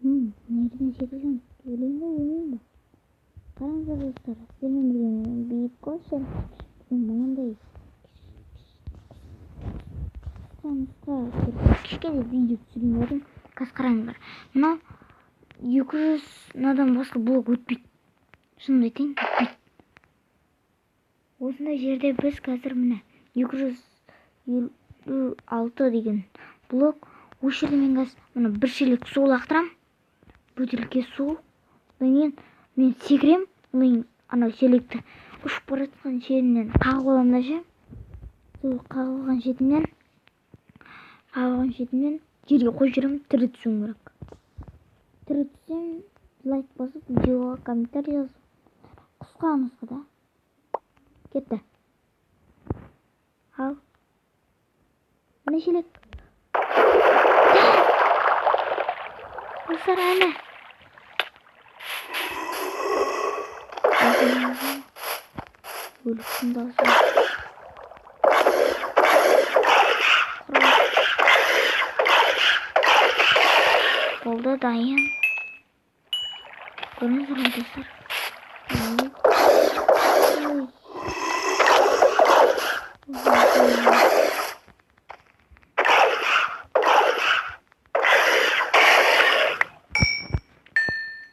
Nereden çekeceğim? Ölümde. Karanlıkta dostlar. Senin bir büyük konser. Bunun кішкене видео түсірейін дедім. Қазір қараңыздар. Мына 200-надан басқа блок өтпейді. Шынымды айтайын, өтпейді. Осындай жерде біз қазір міне 256 деген блок. Осы жерде мен қазір мына бір шелек су лақтырам. Бөтелке су. Одан кейін мен секірем. Одан кейін анау шелекті ұшып бара жатқан жерінен қағып аламын да ше. Сол қағылған шетінен жерге қойып жүремін. Тірі түсуім керек. Тірі түссем, лайк басып, видеоға комментарий жазып. Қысқа нұсқада. Кетті. Ал. Міне шелек. Достар, әне. Өліктің даусы. Болды, дайын. Көріңіздер ме достар?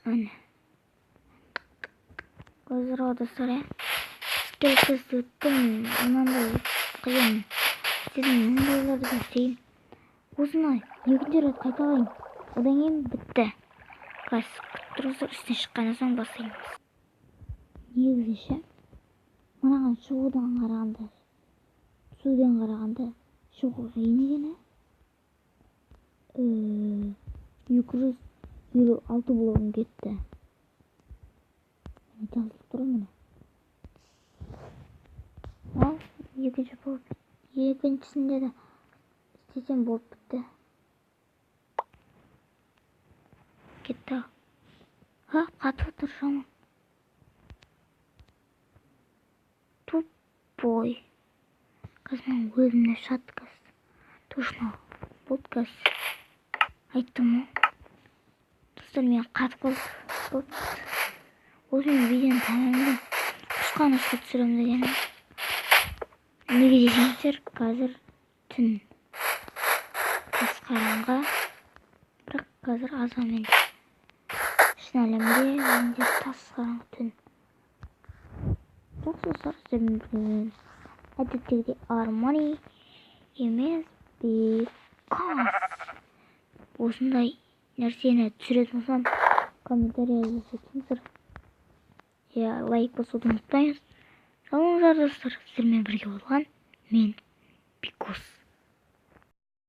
Әне. Көздер достар, Скелсіз өттім. Мынандай қиын. Сіздің мұндайларды істейін. Осыны екінші рет қайталайын. Одан кейін бітті. Қазір тұрғыздар үстіне шыққаннан соң бастаймыз. Негізі ше, мынаған суден қарағанда шығу қиын екен. 256 блогым кетті. Жазылып тұр міне. Ал екіншісінде де істесем болып бітті. Кетті. Қатып отыр жаман. Тупой. Қазір мен өзімде шаткас. Точно подкас. Айттым ғой. Достар, мен қатып қалып. Өзім видеоны тәмамдап қысқа нұсқа түсіремін дегенім. Неге десеңіздер, қазір түн. Қазір қараңғы. Бірақ қазір азан мен шын әлемде менде тас қараңғы түн. Жоқ достар, сіздермен білген әдеттегідей армани емес бекас. Осындай нәрсені түсіретін болсам, комментарий жазып лайк басуды ұмытпаңыз. Саламатсыздар достар, сіздермен бірге болған мен